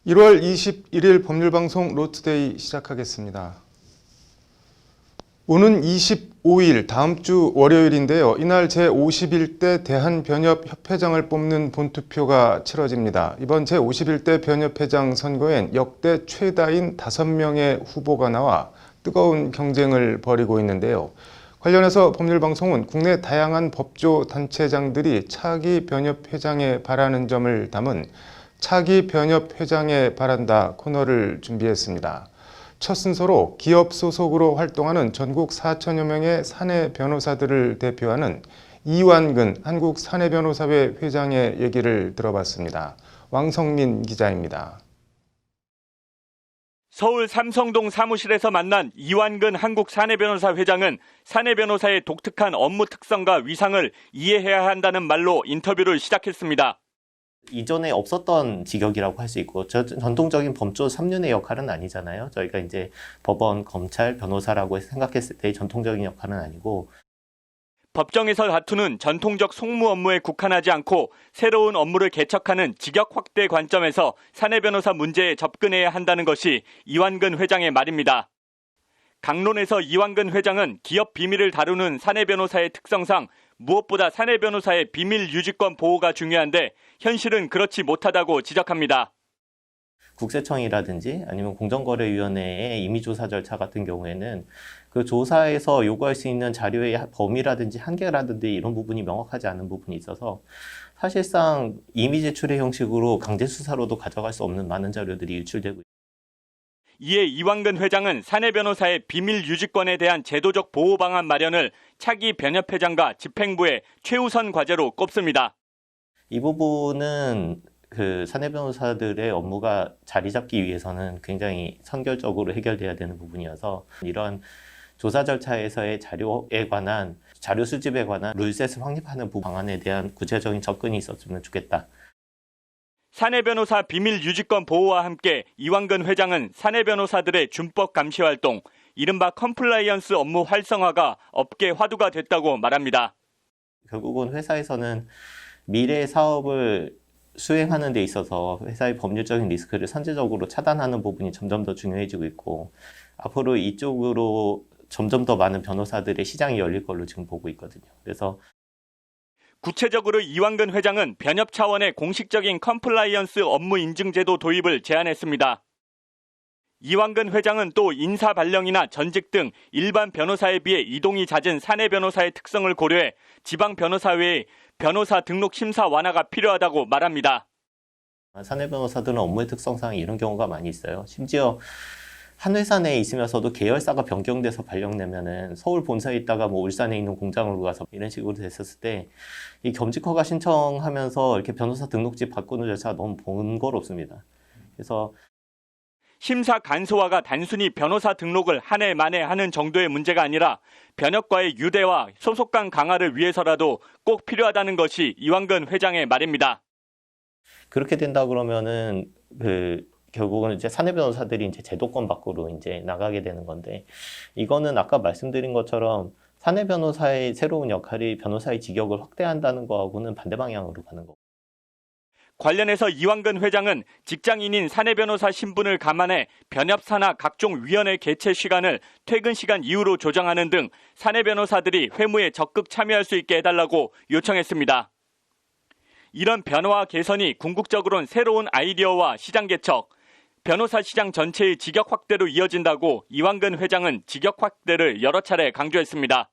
1월 21일 법률방송 로투데이 시작하겠습니다. 오는 25일 다음 주 월요일인데요. 이날 제51대 대한변협협회장을 뽑는 본투표가 치러집니다. 이번 제51대 변협회장 선거엔 역대 최다인 5명의 후보가 나와 뜨거운 경쟁을 벌이고 있는데요. 관련해서 법률방송은 국내 다양한 법조 단체장들이 차기 변협회장에 바라는 점을 담은 차기 변협회장에 바란다 코너를 준비했습니다. 첫 순서로 기업 소속으로 활동하는 전국 4천여 명의 사내 변호사들을 대표하는 이완근 한국사내변호사회 회장의 얘기를 들어봤습니다. 왕성민 기자입니다. 서울 삼성동 사무실에서 만난 이완근 한국사내변호사 회장은 사내변호사의 독특한 업무 특성과 위상을 이해해야 한다는 말로 인터뷰를 시작했습니다. 이전에 없었던 직역이라고 할 수 있고 전통적인 법조 3륜의 역할은 아니잖아요. 저희가 이제 법원, 검찰, 변호사라고 생각했을 때 전통적인 역할은 아니고 법정에서 다투는 전통적 송무 업무에 국한하지 않고 새로운 업무를 개척하는 직역 확대 관점에서 사내변호사 문제에 접근해야 한다는 것이 이완근 회장의 말입니다. 강론에서 이완근 회장은 기업 비밀을 다루는 사내변호사의 특성상 무엇보다 사내변호사의 비밀 유지권 보호가 중요한데 현실은 그렇지 못하다고 지적합니다. 국세청이라든지 아니면 공정거래위원회의 임의조사 절차 같은 경우에는 그 조사에서 요구할 수 있는 자료의 범위라든지 한계라든지 이런 부분이 명확하지 않은 부분이 있어서 사실상 임의 제출의 형식으로 강제 수사로도 가져갈 수 없는 많은 자료들이 유출되고 있습니다. 이에 이완근 회장은 사내변호사의 비밀 유지권에 대한 제도적 보호 방안 마련을 차기 변협회장과 집행부의 최우선 과제로 꼽습니다. 이 부분은 그 사내 변호사들의 업무가 자리 잡기 위해서는 굉장히 선결적으로 해결돼야 되는 부분이어서 이런 조사 절차에서의 자료에 관한 자료 수집에 관한 룰셋을 확립하는 방안에 대한 구체적인 접근이 있었으면 좋겠다. 사내변호사 비밀 유지권 보호와 함께 이완근 회장은 사내변호사들의 준법 감시 활동, 이른바 컴플라이언스 업무 활성화가 업계 화두가 됐다고 말합니다. 결국은 회사에서는 미래 사업을 수행하는 데 있어서 회사의 법률적인 리스크를 선제적으로 차단하는 부분이 점점 더 중요해지고 있고 앞으로 이쪽으로 점점 더 많은 변호사들의 시장이 열릴 걸로 지금 보고 있거든요. 그래서 구체적으로 이완근 회장은 변협 차원의 공식적인 컴플라이언스 업무 인증 제도 도입을 제안했습니다. 이완근 회장은 또 인사 발령이나 전직 등 일반 변호사에 비해 이동이 잦은 사내 변호사의 특성을 고려해 지방 변호사회의 변호사 등록 심사 완화가 필요하다고 말합니다. 사내 변호사들은 업무의 특성상 이런 경우가 많이 있어요. 심지어 한 회사 내에 있으면서도 계열사가 변경돼서 발령내면은 서울 본사에 있다가 뭐 울산에 있는 공장으로 가서 이런 식으로 됐었을 때 이 겸직 허가 신청하면서 이렇게 변호사 등록지 바꾸는 절차가 너무 번거롭습니다. 그래서 심사 간소화가 단순히 변호사 등록을 한 해 만에 하는 정도의 문제가 아니라 변협과의 유대와 소속감 강화를 위해서라도 꼭 필요하다는 것이 이완근 회장의 말입니다. 그렇게 된다 그러면은 결국은 이제 사내 변호사들이 이제 제도권 밖으로 이제 나가게 되는 건데 이거는 아까 말씀드린 것처럼 사내 변호사의 새로운 역할이 변호사의 직역을 확대한다는 거하고는 반대 방향으로 가는 거고. 관련해서 이완근 회장은 직장인인 사내 변호사 신분을 감안해 변협 산하 각종 위원회 개최 시간을 퇴근 시간 이후로 조정하는 등 사내 변호사들이 회무에 적극 참여할 수 있게 해달라고 요청했습니다. 이런 변화와 개선이 궁극적으로는 새로운 아이디어와 시장 개척, 변호사 시장 전체의 직역 확대로 이어진다고 이완근 회장은 직역 확대를 여러 차례 강조했습니다.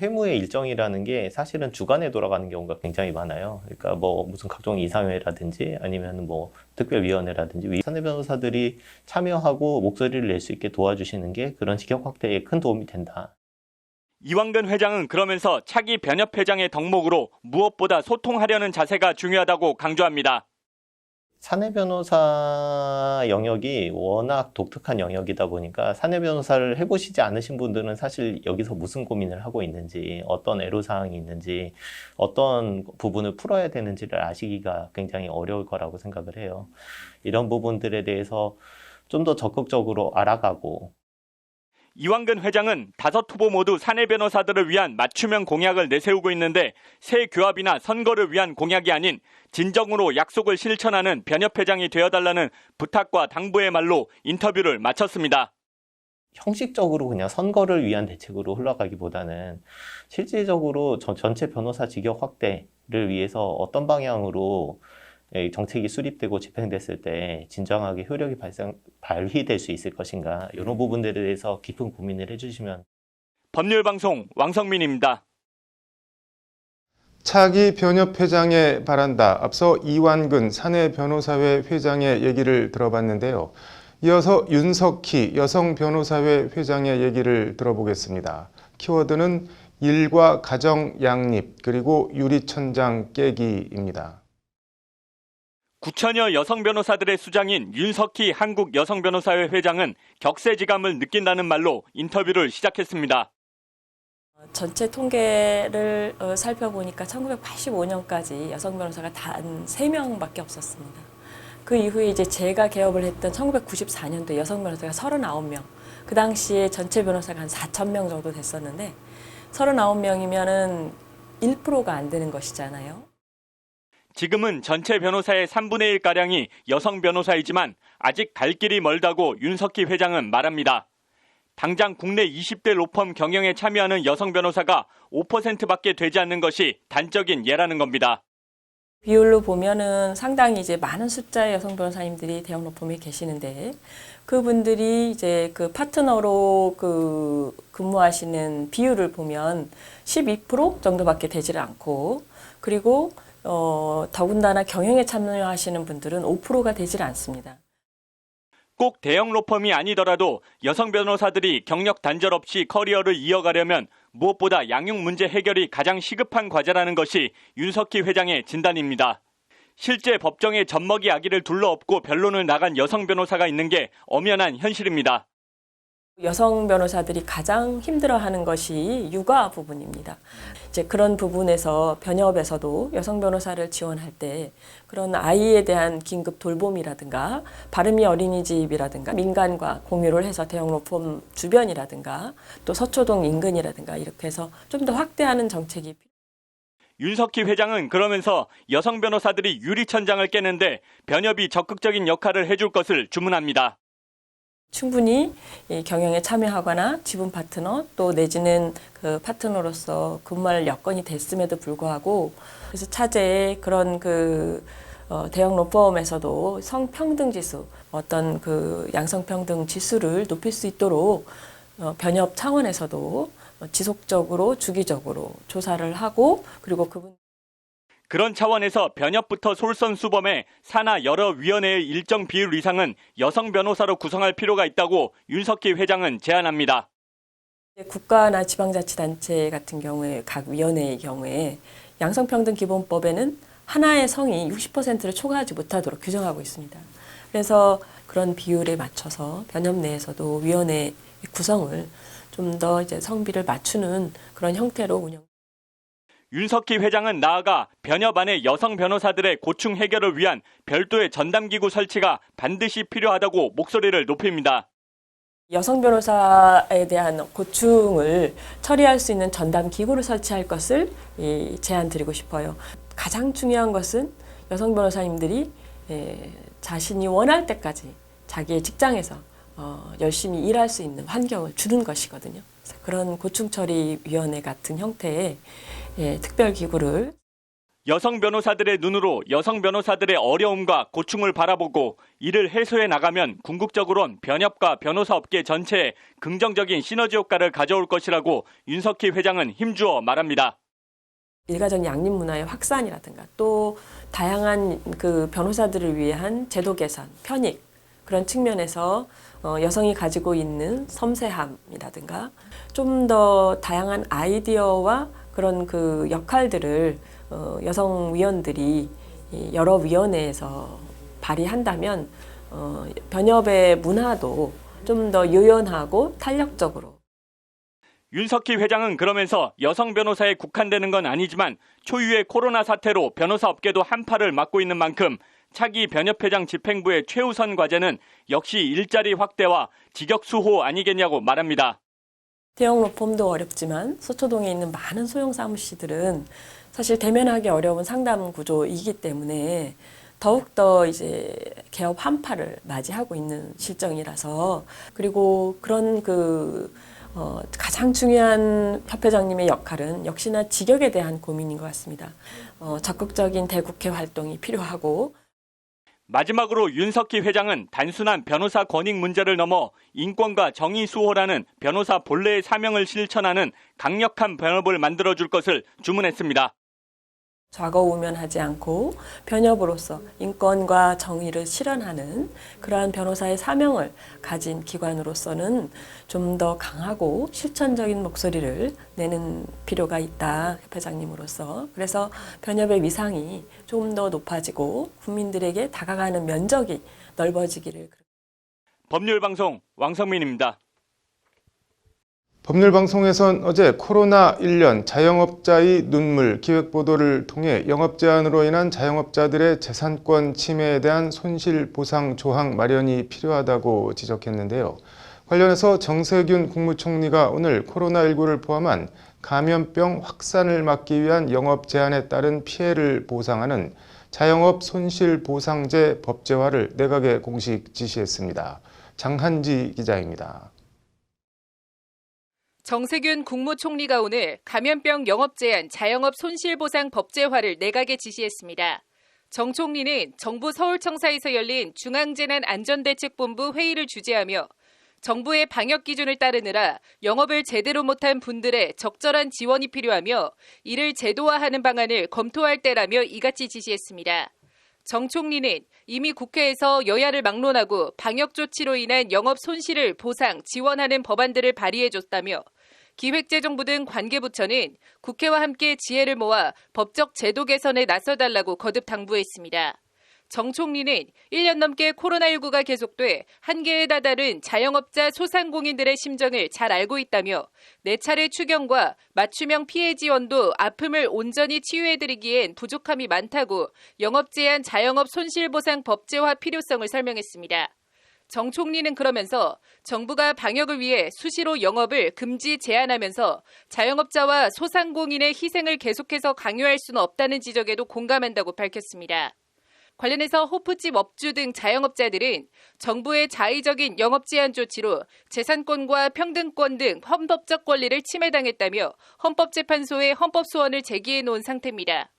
회무의 일정이라는 게 사실은 주간에 돌아가는 경우가 굉장히 많아요. 그러니까 뭐 무슨 각종 이사회라든지 아니면 뭐 특별위원회라든지 사내 변호사들이 참여하고 목소리를 낼 수 있게 도와주시는 게 그런 직역 확대에 큰 도움이 된다. 이완근 회장은 그러면서 차기 변협회장의 덕목으로 무엇보다 소통하려는 자세가 중요하다고 강조합니다. 사내 변호사 영역이 워낙 독특한 영역이다 보니까 사내 변호사를 해보시지 않으신 분들은 사실 여기서 무슨 고민을 하고 있는지, 어떤 애로사항이 있는지, 어떤 부분을 풀어야 되는지를 아시기가 굉장히 어려울 거라고 생각을 해요. 이런 부분들에 대해서 좀 더 적극적으로 알아가고 이완근 회장은 5후보 모두 사내 변호사들을 위한 맞춤형 공약을 내세우고 있는데 새 규합이나 선거를 위한 공약이 아닌 진정으로 약속을 실천하는 변협회장이 되어달라는 부탁과 당부의 말로 인터뷰를 마쳤습니다. 형식적으로 그냥 선거를 위한 대책으로 흘러가기보다는 실질적으로 전체 변호사 직역 확대를 위해서 어떤 방향으로 정책이 수립되고 집행됐을 때 진정하게 효력이 발휘될 수 있을 것인가, 이런 부분들에 대해서 깊은 고민을 해주시면. 법률방송 왕성민입니다. 차기 변협회장에 바란다. 앞서 이완근 사내 변호사회 회장의 얘기를 들어봤는데요. 이어서 윤석희 여성 변호사회 회장의 얘기를 들어보겠습니다. 키워드는 일과 가정 양립 그리고 유리천장 깨기입니다. 9천여 여성 변호사들의 수장인 윤석희 한국 여성 변호사회 회장은 격세지감을 느낀다는 말로 인터뷰를 시작했습니다. 전체 통계를 살펴보니까 1985년까지 여성 변호사가 단 3명밖에 없었습니다. 그 이후에 이제 제가 개업을 했던 1994년도에 여성 변호사가 39명. 그 당시에 전체 변호사가 한 4,000명 정도 됐었는데 39명이면은 1%가 안 되는 것이잖아요. 지금은 전체 변호사의 3분의 1가량이 여성 변호사이지만 아직 갈 길이 멀다고 윤석희 회장은 말합니다. 당장 국내 20대 로펌 경영에 참여하는 여성 변호사가 5%밖에 되지 않는 것이 단적인 예라는 겁니다. 비율로 보면은 상당히 이제 많은 숫자의 여성 변호사님들이 대형 로펌에 계시는데 그분들이 이제 그 파트너로 근무하시는 비율을 보면 12% 정도밖에 되지를 않고, 그리고 더군다나 경영에 참여하시는 분들은 5%가 되질 않습니다. 꼭 대형 로펌이 아니더라도 여성 변호사들이 경력 단절 없이 커리어를 이어가려면 무엇보다 양육 문제 해결이 가장 시급한 과제라는 것이 윤석희 회장의 진단입니다. 실제 법정에 젖먹이 아기를 둘러엎고 변론을 나간 여성 변호사가 있는 게 엄연한 현실입니다. 여성 변호사들이 가장 힘들어하는 것이 육아 부분입니다. 이제 그런 부분에서 변협에서도 여성 변호사를 지원할 때 그런 아이에 대한 긴급 돌봄이라든가 바름이 어린이집이라든가 민간과 공유를 해서 대형 로펌 주변이라든가 또 서초동 인근이라든가 이렇게 해서 좀 더 확대하는 정책이 필요합니다. 윤석희 회장은 그러면서 여성 변호사들이 유리천장을 깨는데 변협이 적극적인 역할을 해줄 것을 주문합니다. 충분히 경영에 참여하거나 지분 파트너 또 내지는 그 파트너로서 근무할 여건이 됐음에도 불구하고, 그래서 차제에 그런 대형 로펌에서도 성평등 지수, 어떤 양성평등 지수를 높일 수 있도록 변협 차원에서도 지속적으로 주기적으로 조사를 하고, 그리고 그런 차원에서 변협부터 솔선수범해 산하 여러 위원회의 일정 비율 이상은 여성 변호사로 구성할 필요가 있다고 윤석희 회장은 제안합니다. 국가나 지방자치단체 같은 경우에 각 위원회의 경우에 양성평등기본법에는 하나의 성이 60%를 초과하지 못하도록 규정하고 있습니다. 그래서 그런 비율에 맞춰서 변협 내에서도 위원회 구성을 좀 더 이제 성비를 맞추는 그런 형태로 운영. 윤석희 회장은 나아가 변협 안에 여성 변호사들의 고충 해결을 위한 별도의 전담기구 설치가 반드시 필요하다고 목소리를 높입니다. 여성 변호사에 대한 고충을 처리할 수 있는 전담기구를 설치할 것을 제안드리고 싶어요. 가장 중요한 것은 여성 변호사님들이 자신이 원할 때까지 자기의 직장에서 열심히 일할 수 있는 환경을 주는 것이거든요. 그래서 그런 고충처리위원회 같은 형태의 특별기구를 여성 변호사들의 눈으로 여성 변호사들의 어려움과 고충을 바라보고 이를 해소해 나가면 궁극적으로는 변협과 변호사 업계 전체에 긍정적인 시너지 효과를 가져올 것이라고 윤석희 회장은 힘주어 말합니다. 일가적 양립 문화의 확산이라든가 또 다양한 변호사들을 위한 제도 개선, 편익 그런 측면에서 여성이 가지고 있는 섬세함이라든가 좀 더 다양한 아이디어와 그런 역할들을 여성 위원들이 여러 위원회에서 발휘한다면 변협의 문화도 좀 더 유연하고 탄력적으로. 윤석희 회장은 그러면서 여성 변호사에 국한되는 건 아니지만 초유의 코로나 사태로 변호사 업계도 한파를 맞고 있는 만큼 차기 변협회장 집행부의 최우선 과제는 역시 일자리 확대와 직역 수호 아니겠냐고 말합니다. 대형 로펌도 어렵지만 서초동에 있는 많은 소형 사무실들은 사실 대면하기 어려운 상담 구조이기 때문에 더욱더 이제 개업 한파를 맞이하고 있는 실정이라서, 그리고 그런 가장 중요한 협회장님의 역할은 역시나 직역에 대한 고민인 것 같습니다. 적극적인 대국회 활동이 필요하고, 마지막으로 윤석희 회장은 단순한 변호사 권익 문제를 넘어 인권과 정의 수호라는 변호사 본래의 사명을 실천하는 강력한 변협을 만들어줄 것을 주문했습니다. 좌거우면하지 않고 변협으로서 인권과 정의를 실현하는 그러한 변호사의 사명을 가진 기관으로서는 좀 더 강하고 실천적인 목소리를 내는 필요가 있다, 협회장님으로서. 그래서 변협의 위상이 조금 더 높아지고 국민들에게 다가가는 면적이 넓어지기를. 법률방송 왕성민입니다. 법률방송에선 어제 코로나 1년 자영업자의 눈물 기획보도를 통해 영업 제한으로 인한 자영업자들의 재산권 침해에 대한 손실보상 조항 마련이 필요하다고 지적했는데요. 관련해서 정세균 국무총리가 오늘 코로나19를 포함한 감염병 확산을 막기 위한 영업 제한에 따른 피해를 보상하는 자영업 손실보상제 법제화를 내각에 공식 지시했습니다. 장한지 기자입니다. 정세균 국무총리가 오늘 감염병 영업제한 자영업 손실보상 법제화를 내각에 지시했습니다. 정 총리는 정부 서울청사에서 열린 중앙재난안전대책본부 회의를 주재하며 정부의 방역 기준을 따르느라 영업을 제대로 못한 분들의 적절한 지원이 필요하며 이를 제도화하는 방안을 검토할 때라며 이같이 지시했습니다. 정 총리는 이미 국회에서 여야를 막론하고 방역 조치로 인한 영업 손실을 보상, 지원하는 법안들을 발의해줬다며 기획재정부 등 관계부처는 국회와 함께 지혜를 모아 법적 제도 개선에 나서달라고 거듭 당부했습니다. 정 총리는 1년 넘게 코로나19가 계속돼 한계에 다다른 자영업자 소상공인들의 심정을 잘 알고 있다며 4차례 추경과 맞춤형 피해 지원도 아픔을 온전히 치유해드리기엔 부족함이 많다고 영업 제한 자영업 손실보상 법제화 필요성을 설명했습니다. 정 총리는 그러면서 정부가 방역을 위해 수시로 영업을 금지 제한하면서 자영업자와 소상공인의 희생을 계속해서 강요할 수는 없다는 지적에도 공감한다고 밝혔습니다. 관련해서 호프집 업주 등 자영업자들은 정부의 자의적인 영업 제한 조치로 재산권과 평등권 등 헌법적 권리를 침해당했다며 헌법재판소에 헌법소원을 제기해 놓은 상태입니다.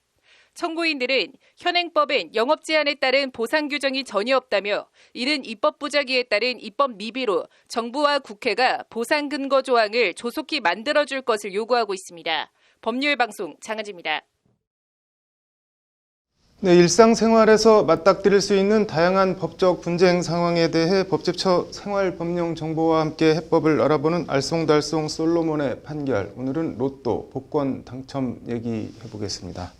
청구인들은 현행법엔 영업 제한에 따른 보상 규정이 전혀 없다며 이른 입법 부작위에 따른 입법 미비로 정부와 국회가 보상 근거 조항을 조속히 만들어줄 것을 요구하고 있습니다. 법률방송 장하지입니다. 네, 일상생활에서 맞닥뜨릴 수 있는 다양한 법적 분쟁 상황에 대해 법제처 생활법령정보와 함께 해법을 알아보는 알쏭달쏭 솔로몬의 판결. 오늘은 로또 복권 당첨 얘기해보겠습니다.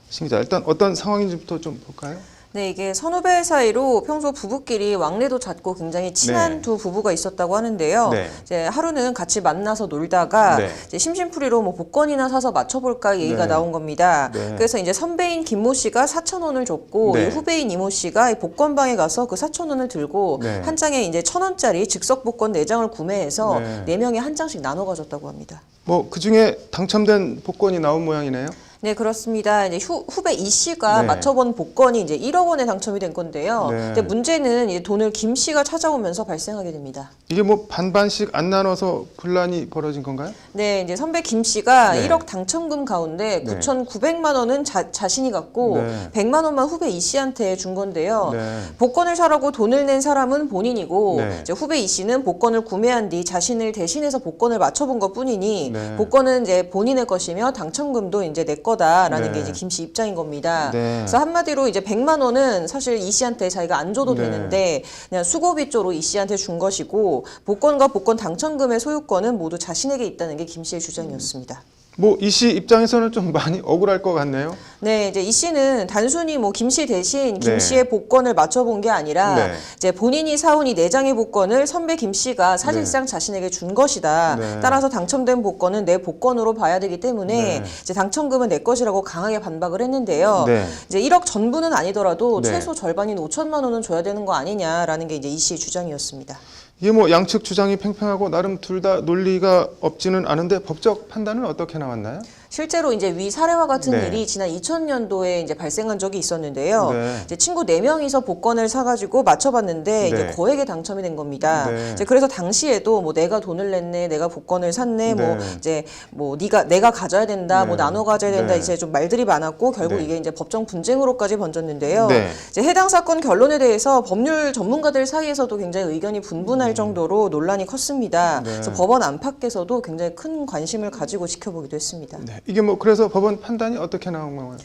신 기자, 일단 어떤 상황인지부터 좀 볼까요? 네, 이게 선후배 사이로 평소 부부끼리 왕래도 잦고 굉장히 친한 네. 두 부부가 있었다고 하는데요. 네. 이제 하루는 같이 만나서 놀다가 네. 이제 심심풀이로 뭐 복권이나 사서 맞춰볼까 얘기가 네. 나온 겁니다. 네. 그래서 이제 선배인 김모 씨가 4,000원을 줬고 네. 이 후배인 이모 씨가 이 복권방에 가서 그 4,000원을 들고 네. 한 장에 이제 1,000원짜리 즉석 복권 4장을 구매해서 네. 4명이 한 장씩 나눠 가졌다고 합니다. 뭐 그중에 당첨된 복권이 나온 모양이네요. 네, 그렇습니다. 이제 후배 이 씨가 네. 맞춰본 복권이 이제 1억 원에 당첨이 된 건데요. 네. 근데 문제는 이제 돈을 김 씨가 찾아오면서 발생하게 됩니다. 이게 뭐 반반씩 안 나눠서 분란이 벌어진 건가요? 네, 이제 선배 김 씨가 네. 1억 당첨금 가운데 네. 9,900만 원은 자신이 갖고 네. 100만 원만 후배 이 씨한테 준 건데요. 네. 복권을 사라고 돈을 낸 사람은 본인이고 네. 이제 후배 이 씨는 복권을 구매한 뒤 자신을 대신해서 복권을 맞춰본 것뿐이니 네. 복권은 이제 본인의 것이며 당첨금도 이제 내 거다라는 네. 게 이제 김 씨 입장인 겁니다. 네. 그래서 한마디로 이제 100만 원은 사실 이 씨한테 자기가 안 줘도 네. 되는데 그냥 수고비조로 이 씨한테 준 것이고 복권과 복권 당첨금의 소유권은 모두 자신에게 있다는 게 김 씨의 주장이었습니다. 뭐 이 씨 입장에서는 좀 많이 억울할 것 같네요. 네, 이제 이 씨는 단순히 뭐 김 씨 대신 김 네. 씨의 복권을 맞춰본 게 아니라 네. 이제 본인이 사온 이 4장의 복권을 선배 김 씨가 사실상 자신에게 준 것이다. 네. 따라서 당첨된 복권은 내 복권으로 봐야 되기 때문에 네. 이제 당첨금은 내 것이라고 강하게 반박을 했는데요. 네. 이제 1억 전부는 아니더라도 네. 최소 절반인 5천만 원은 줘야 되는 거 아니냐라는 게 이제 이 씨의 주장이었습니다. 이게 뭐 양측 주장이 팽팽하고 나름 둘 다 논리가 없지는 않은데 법적 판단은 어떻게 나왔나요? 실제로 이제 위 사례와 같은 네. 일이 지난 2000년도에 이제 발생한 적이 있었는데요. 네. 이제 친구 4명이서 복권을 사가지고 맞춰봤는데 이제 네. 거액에 당첨이 된 겁니다. 네. 이제 그래서 당시에도 뭐 내가 돈을 냈네, 내가 복권을 샀네, 뭐 네. 이제 뭐 내가 가져야 된다, 네. 뭐 나눠 가져야 된다 네. 이제 좀 말들이 많았고 결국 네. 이게 이제 법정 분쟁으로까지 번졌는데요. 네. 이제 해당 사건 결론에 대해서 법률 전문가들 사이에서도 굉장히 의견이 분분할 정도로 논란이 컸습니다. 네. 그래서 법원 안팎에서도 굉장히 큰 관심을 가지고 지켜보기도 했습니다. 네. 이게 뭐 그래서 법원 판단이 어떻게 나온 건가요?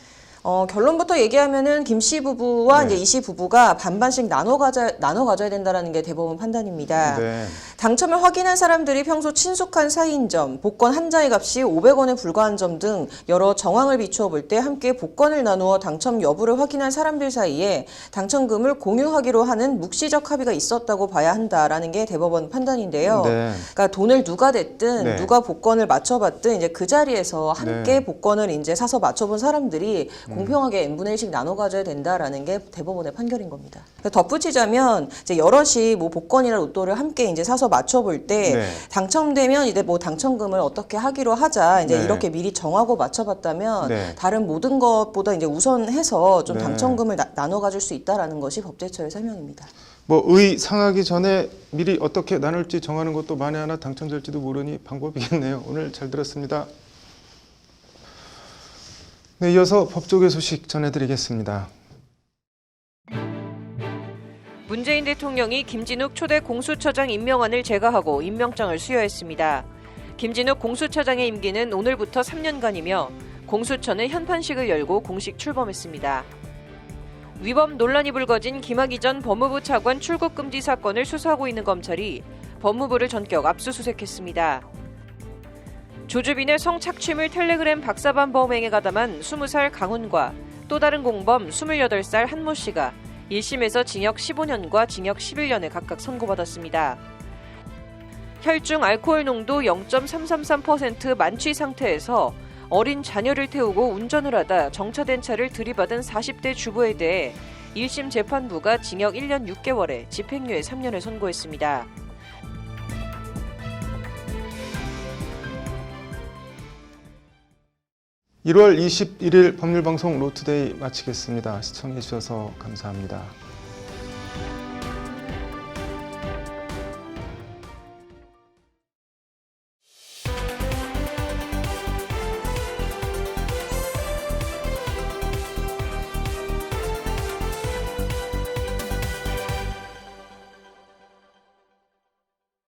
결론부터 얘기하면은 김 씨 부부와 네. 이제 이 씨 부부가 반반씩 나눠 가져야 된다라는 게 대법원 판단입니다. 네. 당첨을 확인한 사람들이 평소 친숙한 사이인 점, 복권 한 장의 값이 500원에 불과한 점 등 여러 정황을 비추어 볼 때 함께 복권을 나누어 당첨 여부를 확인한 사람들 사이에 당첨금을 공유하기로 하는 묵시적 합의가 있었다고 봐야 한다라는 게 대법원 판단인데요. 네. 그러니까 돈을 누가 댔든 네. 누가 복권을 맞춰봤든 이제 그 자리에서 함께 네. 복권을 이제 사서 맞춰본 사람들이 공평하게 n분의 1씩 나눠 가져야 된다라는 게 대법원의 판결인 겁니다. 덧붙이자면 이제 여럿이 뭐 복권이나 로또를 함께 이제 사서 맞춰볼 때 네. 당첨되면 이제 뭐 당첨금을 어떻게 하기로 하자 이제 네. 이렇게 미리 정하고 맞춰봤다면 네. 다른 모든 것보다 이제 우선해서 좀 네. 당첨금을 나눠 가질 수 있다라는 것이 법제처의 설명입니다. 뭐 의 상하기 전에 미리 어떻게 나눌지 정하는 것도 만에 하나 당첨될지도 모르니 방법이겠네요. 오늘 잘 들었습니다. 네, 이어서 법조계 소식 전해드리겠습니다. 문재인 대통령이 김진욱 초대 공수처장 임명안을 제거하고 임명장을 수여했습니다. 김진욱 공수처장의 임기는 오늘부터 3년간이며 공수처는 현판식을 열고 공식 출범했습니다. 위법 논란이 불거진 김학의 전 법무부 차관 출국 금지 사건을 수사하고 있는 검찰이 법무부를 전격 압수수색했습니다. 조주빈의 성착취물 텔레그램 박사반 범행에 가담한 20살 강훈과 또 다른 공범 28살 한모 씨가 1심에서 징역 15년과 징역 11년을 각각 선고받았습니다. 혈중 알코올 농도 0.333% 만취 상태에서 어린 자녀를 태우고 운전을 하다 정차된 차를 들이받은 40대 주부에 대해 1심 재판부가 징역 1년 6개월에 집행유예 3년을 선고했습니다. (1월 21일) 법률방송 로투데이 마치겠습니다. 시청해 주셔서 감사합니다.